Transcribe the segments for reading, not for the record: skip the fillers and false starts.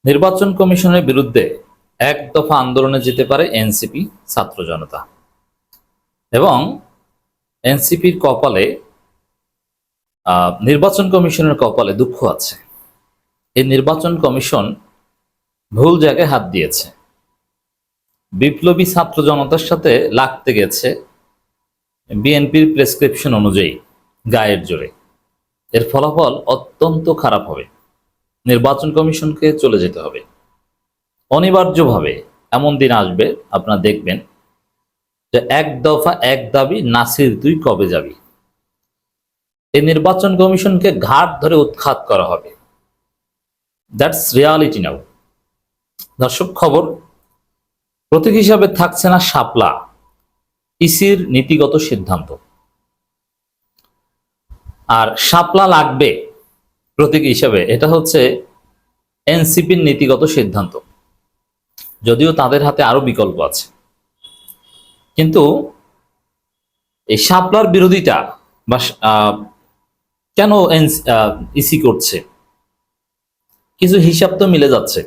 নির্বাচন কমিশনের বিরুদ্ধে এক দফা আন্দোলনে যেতে পারে এনসিপি, ছাত্র জনতা। এবং এনসিপির কপালে, নির্বাচন কমিশনের কপালে দুঃখ আছে। এই নির্বাচন কমিশন ভুল জায়গায় হাত দিয়েছে, বিপ্লবী ছাত্র জনতার সাথে লাগতে গেছে বিএনপির প্রেসক্রিপশন অনুযায়ী গায়ের জোরে। এর ফলাফল অত্যন্ত খারাপ হবে। নির্বাচন কমিশনকে চলে যেতে হবে অনিবার্যভাবে। এমন দিন আসবে আপনারা দেখবেন যে এক দফা এক দাবি, নাসির তুই কবে যাবি। এই নির্বাচন কমিশনকে ঘাট ধরে উৎখাত করা হবে। দ্যাটস রিয়ালিটি নাও। দর্শক, খবর প্রতীক হিসাবে থাকছে না শাপলা, ইসির নীতিগত সিদ্ধান্ত। আর শাপলা লাগবে প্রতীক হিসাবে, এটা হচ্ছে এনসিপির নীতিগত সিদ্ধান্ত, যদিও তাদের হাতে আরো বিকল্প আছে। কিন্তু এই শাপলার বিরোধিতা বা কেন ইসি করছে, কিছু হিসাব তো মিলে যাচ্ছে।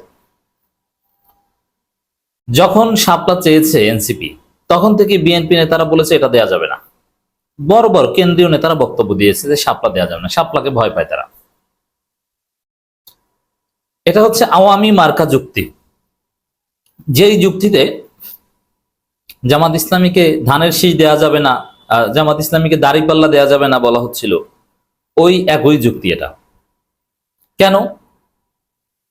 যখন শাপলা চেয়েছে এনসিপি, তখন থেকে বিএনপি নেতারা বলেছে এটা দেয়া যাবে না। বড় বড় কেন্দ্রীয় নেতারা বক্তব্য দিয়েছে যে শাপলা দেয়া যাবে না, শাপলাকে ভয় পায় তারা। এটা হচ্ছে আওয়ামী মার্কা যুক্তি, যেই যুক্তিতে জামাত ইসলামীকে ধানের শীষ দেয়া যাবে না, জামাত ইসলামীকে দাড়িপাল্লা দেয়া যাবে না বলা হচ্ছিল, ওই একই যুক্তি এটা। কেন?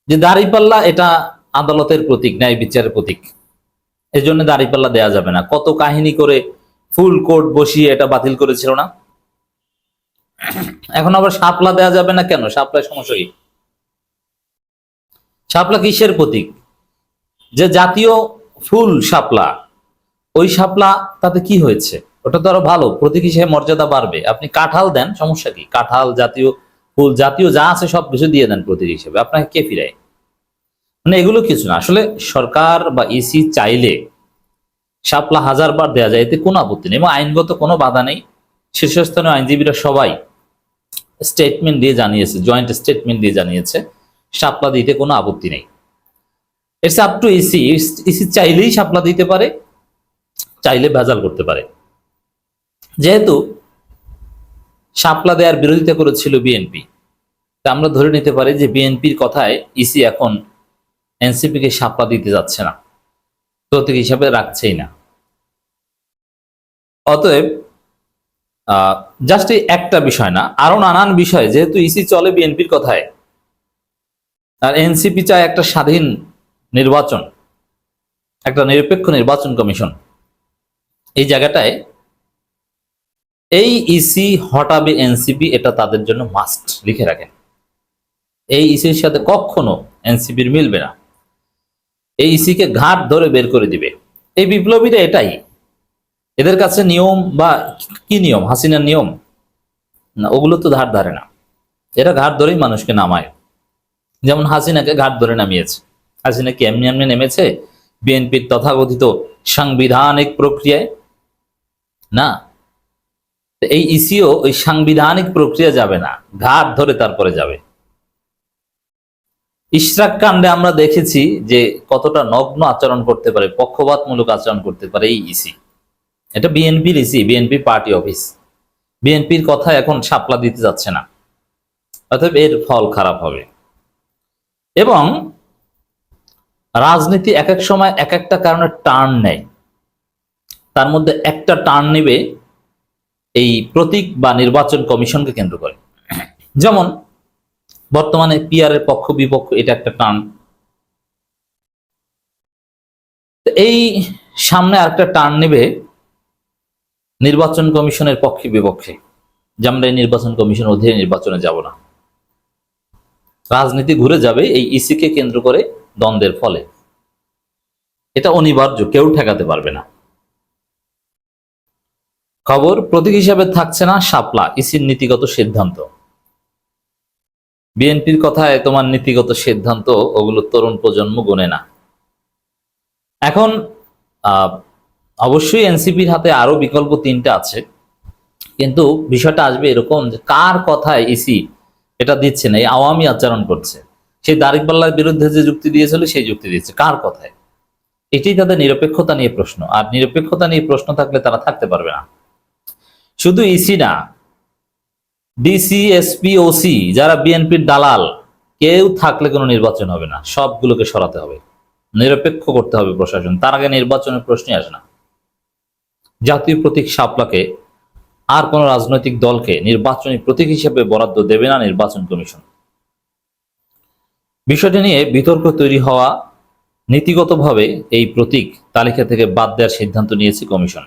যে দাড়িপাল্লা এটা আদালতের প্রতীক, ন্যায় বিচারের প্রতীক, এই জন্য দাড়িপাল্লা দেয়া যাবে না। কত কাহিনী করে ফুল কোর্ট বসিয়ে এটা বাতিল করেছিল না? এখন আবার শাপলা দেয়া যাবে না কেন? শাপলার সমস্যা কি? শাপলা কিসের প্রতীক? যে জাতীয় ফুল শাপলা, ওই শাপলা তাতে কি হয়েছে? ওটা তো আরো ভালো, প্রতীক হিসেবে মর্যাদা বাড়বে। আপনি কাঁঠাল দেন, সমস্যা কি? কাঁঠাল জাতীয় ফুল, জাতীয় যা আছে সবকিছু দিয়ে দেন প্রতীক হিসেবে, আপনাকে কে ফিরায়? মানে এগুলো কিছু না। আসলে সরকার বা ইসি চাইলে শাপলা 1000 বার দেওয়া যায়, এতে কোনো আপত্তি নেই এবং আইনগত কোনো বাধা নেই। শীর্ষস্থানীয় আইনজীবীরা সবাই স্টেটমেন্ট দিয়ে জানিয়েছে, জয়েন্ট স্টেটমেন্ট দিয়ে জানিয়েছে শাপলা দিতে কোনো আপত্তি নেই। It's up to EC. EC চাইলেই শাপলা দিতে পারে, চাইলে ভেজাল করতে পারে। যেহেতু শাপলা দেওয়ার বিরোধিতা করেছিল বিএনপি, তা আমরা ধরে নিতে পারি যে বিএনপির কথায় ইসি এখন এনসিপিকে শাপলা দিতে যাচ্ছে না, প্রতীক হিসাবে রাখছেই না। অতএব জাস্ট এই একটা বিষয় না, আরো নানান বিষয়, যেহেতু ইসি চলে বিএনপির কথায় আর এনসিপি চায় একটা স্বাধীন নির্বাচন, একটা নিরপেক্ষ নির্বাচন কমিশন, এই জায়গাটায় এই ইসি হটাবে এনসিপি, এটা তাদের জন্য মাস্ট। লিখে রাখেন, এই ইসির সাথে কখনো এনসিপির মিলবে না। এই ইসিকে ঘাট ধরে বের করে দিবে। এই বিপ্লবীরা এটাই, এদের কাছে নিয়ম বা কি নিয়ম, হাসিনার নিয়ম না, ওগুলো তো ধার ধারে না। এরা ঘাট ধরেই মানুষকে নামায়, যেমন হাসিনাকে ঘাট ধরে নামিয়েছে। হাসিনা কি এমনি এমনি নেমেছে বিএনপির তথাকথিত সাংবিধানিক প্রক্রিয়ায়? না, এই ইসিও ওই সাংবিধানিক প্রক্রিয়া যাবে না, ঘাট ধরে তারপরে যাবে। ইশরাক কাণ্ডে আমরা দেখেছি যে কতটা নগ্ন আচরণ করতে পারে, পক্ষপাতমূলক আচরণ করতে পারে এই ইসি। এটা বিএনপির ইসি, বিএনপি পার্টি অফিস। বিএনপির কথা এখন শাপলা দিতে যাচ্ছে না, অতএব এর ফল খারাপ হবে। এবং রাজনীতি এক এক সময় এক একটা কারণে টার্ন নেয়, তার মধ্যে একটা টার্ন নেবে এই প্রতীক বা নির্বাচন কমিশনকে কেন্দ্র করে। যেমন বর্তমানে পিআর এর পক্ষ বিপক্ষ, এটা একটা টার্ন। এই সামনে আরেকটা টার্ন নেবে নির্বাচন কমিশনের পক্ষে বিপক্ষে, যে আমরা এই নির্বাচন কমিশন অধীনে নির্বাচনে যাব না। রাজনীতি ঘুরে যাবে এই ইসিকে কেন্দ্র করে দ্বন্দ্বের ফলে। এটা অনিবার্য, কেউ ঠেকাতে পারবে না। খবর প্রতীক হিসাবে থাকছে না শাপলা, ইসির নীতিগত সিদ্ধান্ত। বিএনপির কথায় তোমার নীতিগত সিদ্ধান্ত, ওগুলো তরুণ প্রজন্ম গোনে না। এখন অবশ্যই এনসিপির হাতে আরো বিকল্প 3টা আছে, কিন্তু বিষয়টা আসবে এরকম যে কার কথায় ইসি এটা দিচ্ছে না, এই আওয়ামী আচরণ করছে। সেই দাঁড়িপাল্লার বিরুদ্ধে যে যুক্তি দিয়েছিল সেই যুক্তি দিয়েছে কার কথায়? এটাই তাদের নিরপেক্ষতা নিয়ে প্রশ্ন। আর নিরপেক্ষতা নিয়ে প্রশ্ন থাকলে তারা থাকতে পারবে না। শুধু ইসি না, ডিসি, এসপি, ওসি যারা বিএনপির দালাল, কেউ থাকলে কোনো নির্বাচন হবে না, সবগুলোকে সরাতে হবে, নিরপেক্ষ করতে হবে প্রশাসন। তার আগে নির্বাচনের প্রশ্নই আসে না। জাতীয় প্রতীক শাপলাকে আর কোন রাজনৈতিক দলকে নির্বাচনী প্রতীক হিসেবে বরাদ্দ দেবে না নির্বাচন কমিশন। বিষয়টি নিয়ে বিতর্ক তৈরি হওয়া নীতিগতভাবে এই প্রতীক তালিকা থেকে বাদ দেওয়ার সিদ্ধান্ত নিয়েছে কমিশন।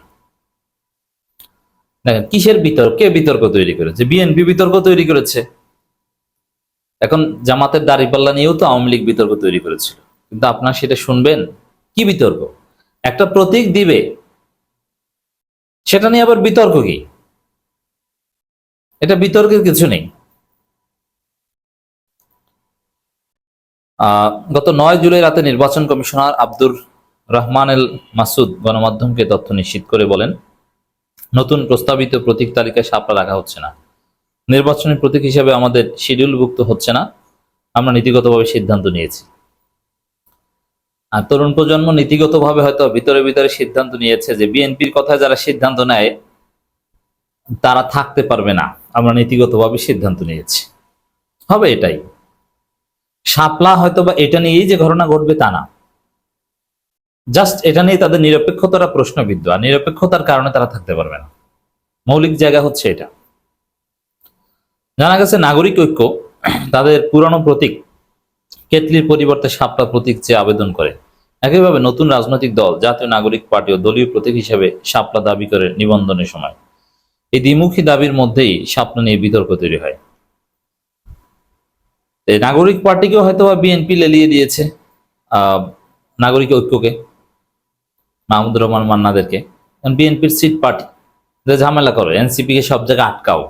দেখেন কিসের বিতর্ক, কে বিতর্ক তৈরি করেছে? বিএনপি বিতর্ক তৈরি করেছে। এখন জামাতের দাঁড়িপাল্লা নিয়েও তো আওয়ামী লীগ বিতর্ক তৈরি করেছিল, কিন্তু আপনারা সেটা শুনবেন? কি বিতর্ক? একটা প্রতীক দিবে, সেটা নিয়ে আবার বিতর্ক কি? এটা বিতর্কের কিছু নেই। গত 9 জুলাই রাতে নির্বাচন কমিশনার আব্দুর রহমান এল মাসুদ গণমাধ্যমকে তথ্য নিশ্চিত করে বলেন, নতুন প্রস্তাবিত প্রতীক তালিকায় শাপলা রাখা হচ্ছে না। নির্বাচনী প্রতীক হিসেবে আমাদের শিডিউলভুক্ত হচ্ছে না, আমরা নীতিগতভাবে সিদ্ধান্ত নিয়েছি। আর তরুণ প্রজন্ম নীতিগতভাবে হয়তো ভিতরে ভিতরে সিদ্ধান্ত নিয়েছে যে বিএনপির কথায় যারা সিদ্ধান্ত নেয় তারা থাকতে পারবে না, আমরা নীতিগতভাবে সিদ্ধান্ত নিয়েছি। হবে এটাই। শাপলা হয়তো বা এটা নিয়েই যে ঘটনা ঘটবে তা না, জাস্ট এটা নিয়ে তাদের নিরপেক্ষতার প্রশ্নবিদ্ধ, আর নিরপেক্ষতার কারণে তারা থাকতে পারবে না। মৌলিক জায়গা হচ্ছে এটা। জানা গেছে নাগরিক ঐক্য তাদের পুরানো প্রতীক কেতলির পরিবর্তে শাপলা প্রতীক চেয়ে আবেদন করে। একইভাবে নতুন রাজনৈতিক দল জাতীয় নাগরিক পার্টি ও দলীয় প্রতীক হিসেবে শাপলা দাবি করে নিবন্ধনের সময়। এই দ্বিমুখী দাবির মধ্যেই শাপলা নিয়ে বিতর্ক তৈরি হয়। নাগরিক পার্টিকেও হয়তো বা বিএনপি লেলিয়ে দিয়েছে, নাগরিক ঐক্যকে, মাহমুদুর রহমান মান্নাদেরকে। বিএনপির সিট পার্টি ঝামেলা করে, এনসিপি কে সব জায়গায় আটকাও।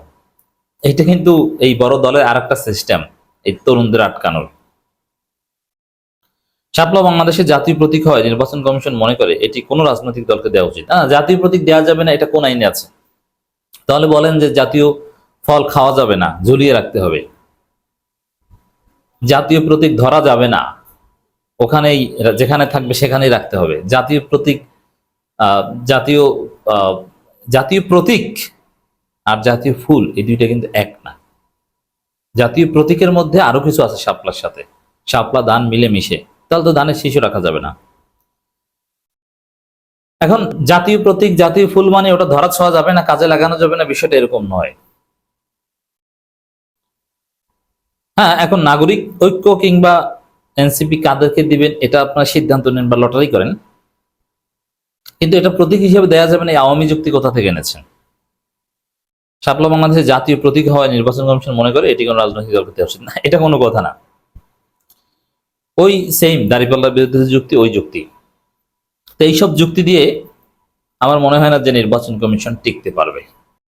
এটা কিন্তু এই বড় দলের আর একটা সিস্টেম, এই তরুণদের আটকানোর। শাপলা বাংলাদেশের জাতীয় প্রতীক হয় নির্বাচন কমিশন মনে করে এটি কোনো রাজনৈতিক দলকে দেওয়া উচিত। জাতীয় প্রতীক দেওয়া যাবে না, এটা কোন আইনে আছে? তাহলে বলেন যে জাতীয় ফল খাওয়া যাবে না, ঝুলিয়ে রাখতে হবে। জাতীয় প্রতীক ধরা যাবে না, ওখানেই যেখানে থাকবে সেখানেই রাখতে হবে। জাতীয় প্রতীক জাতীয় জাতীয় প্রতীক আর জাতীয় ফুল এই দুইটা কিন্তু এক না। জাতীয় প্রতীকের মধ্যে আরো কিছু আছে শাপলার সাথে, শাপলা ধান মিলে মিশে, তাহলে তো ধানের শিশু রাখা যাবে না। এখন জাতীয় প্রতীক জাতীয় ফুল মানে ওটা ধরা ছোঁয়া যাবে না, কাজে লাগানো যাবে না, বিষয়টা এরকম নয়। হ্যাঁ, এখন নাগরিক ঐক্য কিংবা এনসিপি কাদেরকে দিবেন এটা আপনারা সিদ্ধান্ত নেন বা লটারি করেন, কিন্তু এটা প্রতীক হিসেবে দেওয়া যাবে না। এই আওয়ামী যুক্তি কোথা থেকে এনেছেন? শাপলা বাংলাদেশের জাতীয় প্রতীক হওয়ায় নির্বাচন কমিশন মনে করে এটি কোনো রাজনৈতিক দলকে দেওয়া উচিত না, এটা কোনো কথা না। ওই সেম দাঁড়িপাল্লার বিরুদ্ধে যুক্তি, ওই যুক্তি। তো এইসব যুক্তি দিয়ে আমার মনে হয় না যে নির্বাচন কমিশন টিকতে পারবে।